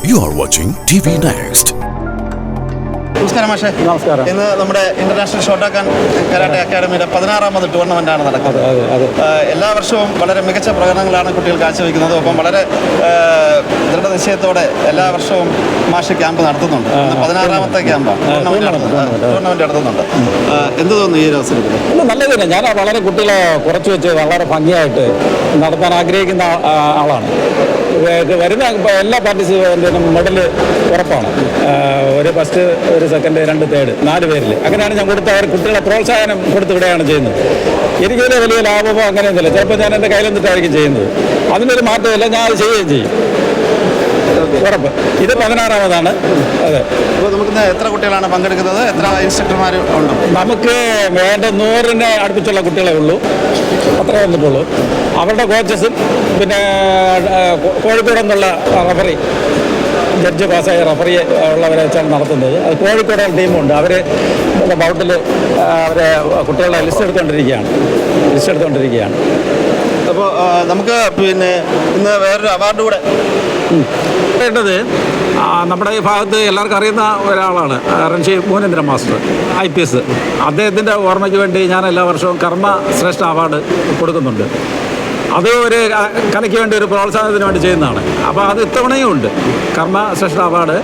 You are watching TV Next. നമസ്കാരം മാഷേ. നമസ്കാരം. ഇന്ന് നമ്മുടെ ഇന്റർനാഷണൽ ഷോട്ടോക്കാൻ കരാട്ടെ അക്കാദമിയുടെ 16ാമത് ടൂർണമെന്റാണ് നടക്കുന്നത്. എല്ലാ വർഷവും വളരെ മികച്ച പ്രകടനങ്ങളാണ് കുട്ടികൾ കാഴ്ചവെക്കുന്നത്. ഒപ്പം വളരെ ദൃഢനിശ്ചയത്തോടെ എല്ലാ വർഷവും മാഷ് ക്യാമ്പ് നടത്തുന്നുണ്ട്. 16ാമത്തെ ക്യാമ്പാണ് ടൂർണമെന്റ് നടത്തുന്നുണ്ട്. എന്ത് തോന്നുന്നു ഈ ഒരു അവസരത്തിൽ? നല്ലതില്ല. ഞാൻ വളരെ കുട്ടികളെ കുറച്ച് വെച്ച് വളരെ ഭംഗിയായിട്ട് നടത്താൻ ആഗ്രഹിക്കുന്ന ആളാണ്. വരുന്ന എല്ലാ പാർട്ടിസിപ്പൻറ്റിനും മെഡൽ ഉറപ്പാണ്. ഒരു ഫസ്റ്റ്, ഒരു സെക്കൻഡ്, 2 തേർഡ്, 4 പേരിൽ അങ്ങനെയാണ് ഞാൻ കൊടുത്ത അവർ കുട്ടികളെ പ്രോത്സാഹനം കൊടുത്തിവിടെയാണ് ചെയ്യുന്നത്. എനിക്കൊരു വലിയ ലാഭമോ അങ്ങനെയൊന്നുമില്ല. ചിലപ്പോൾ ഞാൻ എൻ്റെ കയ്യിലെന്നിട്ടായിരിക്കും ചെയ്യുന്നത്. അതിനൊരു മാറ്റമില്ല, ഞാൻ അത് ചെയ്യുകയും ചെയ്യും. ഉറപ്പ്. ഇത് 16ാമതാണ്. അതെ. അപ്പോൾ നമുക്ക് എത്ര കുട്ടികളാണ് പങ്കെടുക്കുന്നത്? എത്ര ഇൻസ്ട്രക്ടർമാർ ഉണ്ട്? നമുക്ക് വേണ്ട 100നെ അടുപ്പിച്ചുള്ള കുട്ടികളെ ഉള്ളൂ. അത്രേ വന്നിട്ടുള്ളൂ. അവരുടെ കോച്ചസും പിന്നെ കോഴിക്കോട് നിന്നുള്ള റഫറി, ജഡ്ജ് പാസ്സായ റഫറി ഉള്ളവരെ വെച്ചാണ് നടത്തുന്നത്. അത് കോഴിക്കോട് ടീമുണ്ട്. അവർ ബൗട്ടിൽ അവരെ കുട്ടികളുടെ ലിസ്റ്റ് എടുത്തുകൊണ്ടിരിക്കുകയാണ്. അപ്പോൾ നമുക്ക് പിന്നെ ഇന്ന് വേറൊരു അവാർഡ് കൂടെ വേണ്ടത്. നമ്മുടെ ഈ ഭാഗത്ത് എല്ലാവർക്കും അറിയുന്ന ഒരാളാണ് റൺഷി മോഹനേന്ദ്രൻ മാസ്റ്റർ, IPS. അദ്ദേഹത്തിൻ്റെ ഓർമ്മയ്ക്ക് വേണ്ടി ഞാൻ എല്ലാ വർഷവും കർമ്മ ശ്രേഷ്ഠ അവാർഡ് കൊടുക്കുന്നുണ്ട്. അത് ഒരു കലയ്ക്ക് വേണ്ടി, ഒരു പ്രോത്സാഹനത്തിന് വേണ്ടി ചെയ്യുന്നതാണ്. അപ്പോൾ അത് ഇത്തവണയും ഉണ്ട്. കർമ്മ ശ്രേഷ്ഠ അവാർഡ്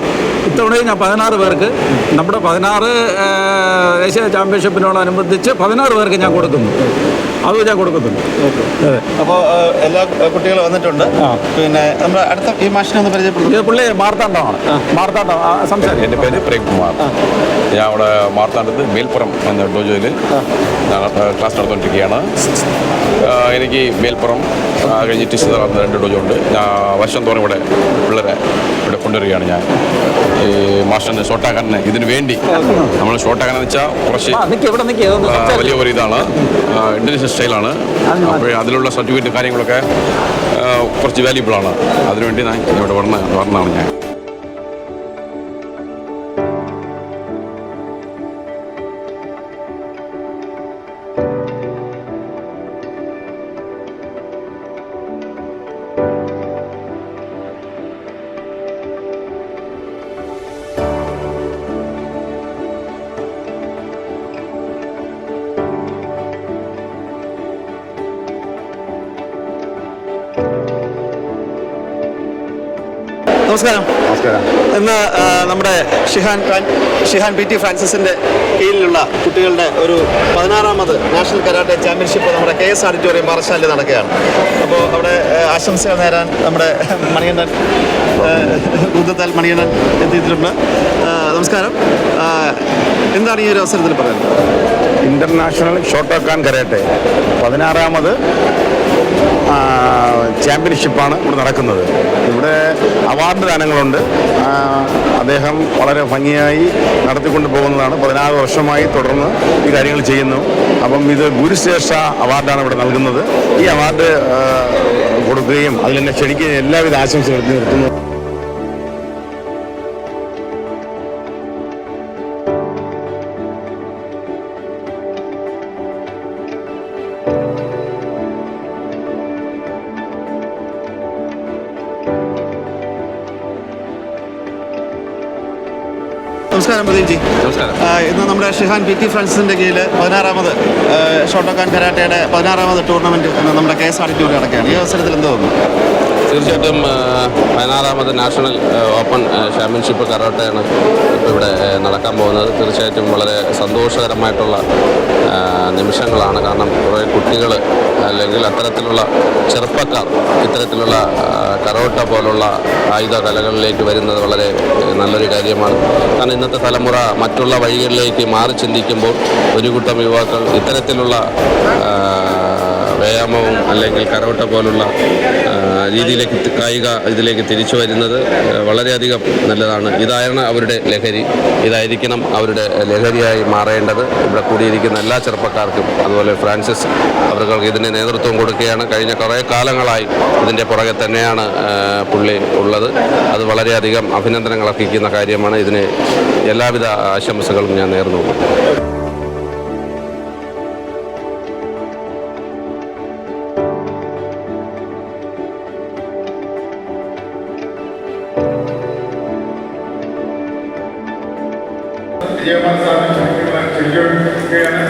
ഇത്തവണയും ഞാൻ 16 പേർക്ക്, നമ്മുടെ 16 ദേശീയ ചാമ്പ്യൻഷിപ്പിനോടനുബന്ധിച്ച് 16 പേർക്ക് ഞാൻ കൊടുക്കുന്നു. അത് ഞാൻ കൊടുക്കുന്നുണ്ട്. അതെ. അപ്പോൾ എല്ലാ കുട്ടികളും വന്നിട്ടുണ്ട്. പിന്നെ നമ്മുടെ അടുത്ത ഈ മാഷിനെ ഒന്ന് പരിചയപ്പെടുത്തും. ഇത് പുള്ളി മാർത്താണ്ഡമാണ്. മാർത്താണ്ഡം സംസാരിക്കും. എൻ്റെ പേര് പ്രേംകുമാർ. ഞാൻ അവിടെ മാർത്താണ്ഡത്ത് മേൽപ്പുറം എന്ന ഡോജോയിൽ ക്ലാസ് നടന്നുകൊണ്ടിരിക്കുകയാണ്. എനിക്ക് മേൽപ്പുറം കഴിഞ്ഞിട്ട് നടന്ന 2 ഡോജോ ഉണ്ട്. ഞാൻ വർഷം തോറും ഇവിടെ പിള്ളേരെ ഇവിടെ കൊണ്ടുവരികയാണ്. ഞാൻ ഈ മാസ്റ്ററിന് ഷോട്ടാക്കാരനെ ഇതിന് വേണ്ടി നമ്മൾ ഷോട്ടാക്കാനെന്ന് വെച്ചാൽ കുറച്ച് വലിയ ഒരു ഇതാണ്, ഇൻഡോനേഷ്യൻ സ്റ്റൈലാണ്. അപ്പോൾ അതിലുള്ള സർട്ടിഫിക്കറ്റ് കാര്യങ്ങളൊക്കെ കുറച്ച് വാല്യുബിളാണ്. അതിനുവേണ്ടി ഞാൻ ഇവിടെ വന്നതാണ് ഞാൻ. നമസ്കാരം. ഇന്ന് നമ്മുടെ ഷിഹാൻ PT ഫ്രാൻസിസിൻ്റെ കീഴിലുള്ള കുട്ടികളുടെ ഒരു 16ാമത് നാഷണൽ കരാട്ടെ ചാമ്പ്യൻഷിപ്പ് നമ്മുടെ KS ഓഡിറ്റോറിയം പാറശാലയിൽ നടക്കുകയാണ്. അപ്പോൾ അവിടെ ആശംസകൾ നേരാൻ നമ്മുടെ മണികണ്ഠൻ, കൂന്തത്താൽ മണികണ്ഠൻ എത്തിയിട്ടുണ്ട്. നമസ്കാരം. എന്താണ് ഈ ഒരു അവസരത്തിൽ പറയുന്നത്? ഇന്റർനാഷണൽ ഷോട്ടോക്കാൻ കരാട്ടെ 16ാമത് ചാമ്പ്യൻഷിപ്പാണ് ഇവിടെ നടക്കുന്നത്. ഇവിടെ അവാർഡ് ദാനങ്ങളുണ്ട്. അദ്ദേഹം വളരെ ഭംഗിയായി നടത്തിക്കൊണ്ട് പോകുന്നതാണ്. 16 വർഷമായി തുടർന്ന് ഈ കാര്യങ്ങൾ ചെയ്യുന്നു. അപ്പം ഇത് ഗുരുശ്രേഷ്ഠ അവാർഡാണ് ഇവിടെ നൽകുന്നത്. ഈ അവാർഡ് കൊടുക്കുകയും അതിലെന്നെ ക്ഷണിക്കുകയും എല്ലാവിധ ആശംസകളും നിർത്തുന്നു. നമസ്കാരം പ്രദീപ്ജി. നമസ്കാരം. ഇന്ന് നമ്മുടെ ഷിഹാൻ PT ഫ്രാൻസിസിൻ്റെ കീഴിൽ 16ാമത് ഷോട്ടോക്കാൻ കരാട്ടയുടെ 16ാമത് ടൂർണമെൻറ്റ് നമ്മുടെ KS ഓഡിറ്റോറിയം നടക്കുകയാണ്. ഈ അവസരത്തിൽ എന്ത് തോന്നുന്നു? തീർച്ചയായിട്ടും 16ാമത് നാഷണൽ ഓപ്പൺ ചാമ്പ്യൻഷിപ്പ് കരാട്ടയാണ് ഇപ്പോൾ ഇവിടെ നടക്കാൻ പോകുന്നത്. തീർച്ചയായിട്ടും വളരെ സന്തോഷകരമായിട്ടുള്ള നിമിഷങ്ങളാണ്. കാരണം കുറേ കുട്ടികൾ അല്ലെങ്കിൽ അത്തരത്തിലുള്ള ചെറുപ്പക്കാർ ഇത്തരത്തിലുള്ള കരോട്ട പോലുള്ള ആയുധ കലകളിലേക്ക് വരുന്നത് വളരെ നല്ലൊരു കാര്യമാണ്. കാരണം ഇന്നത്തെ തലമുറ മറ്റുള്ള വഴികളിലേക്ക് മാറി ചിന്തിക്കുമ്പോൾ ഒരു കൂട്ടം യുവാക്കൾ ഇത്തരത്തിലുള്ള വ്യായാമവും അല്ലെങ്കിൽ കരോട്ട പോലുള്ള രീതിയിലേക്ക് കായിക ഇതിലേക്ക് തിരിച്ചു വരുന്നത് വളരെയധികം നല്ലതാണ്. ഇതാണ് അവരുടെ ലഹരി. ഇതായിരിക്കണം അവരുടെ ലഹരിയായി മാറേണ്ടത്. ഇവിടെ കൂടിയിരിക്കുന്ന എല്ലാ ചെറുപ്പക്കാർക്കും അതുപോലെ ഫ്രാൻസിസ് അവർക്ക് ഇതിന് നേതൃത്വം കൊടുക്കുകയാണ്. കഴിഞ്ഞ കുറേ കാലങ്ങളായി ഇതിൻ്റെ പുറകെ തന്നെയാണ് പുള്ളി ഉള്ളത്. അത് വളരെയധികം അഭിനന്ദനങ്ങൾ അർഹിക്കുന്ന കാര്യമാണ്. ഇതിന് എല്ലാവിധ ആശംസകളും ഞാൻ നേർന്നു. വിജയകുമാർ സാറിനെ ക്ഷണിച്ചുകൊണ്ടിരിക്കുകയാണ്.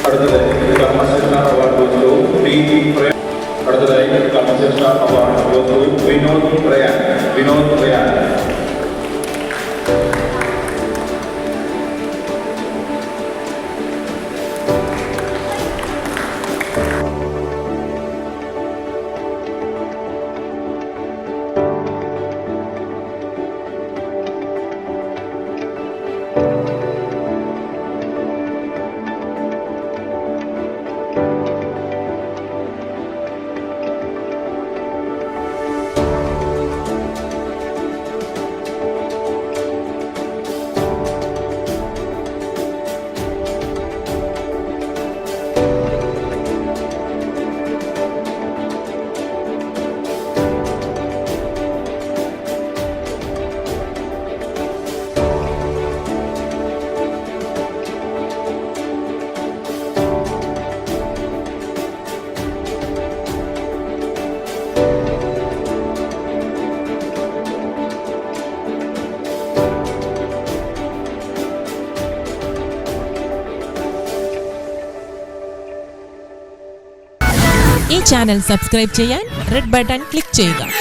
അടുത്തതായി കർമ്മശ്രേഷ്ഠ അവാർഡ് അടുത്തതായി കർമ്മശ്രേഷ്ഠ അവാർഡ് വിനോദ് പ്രയാൻ. ഈ ചാനൽ സബ്സ്ക്രൈബ് ചെയ്യാൻ റെഡ് ബട്ടൺ ക്ലിക്ക് ചെയ്യുക.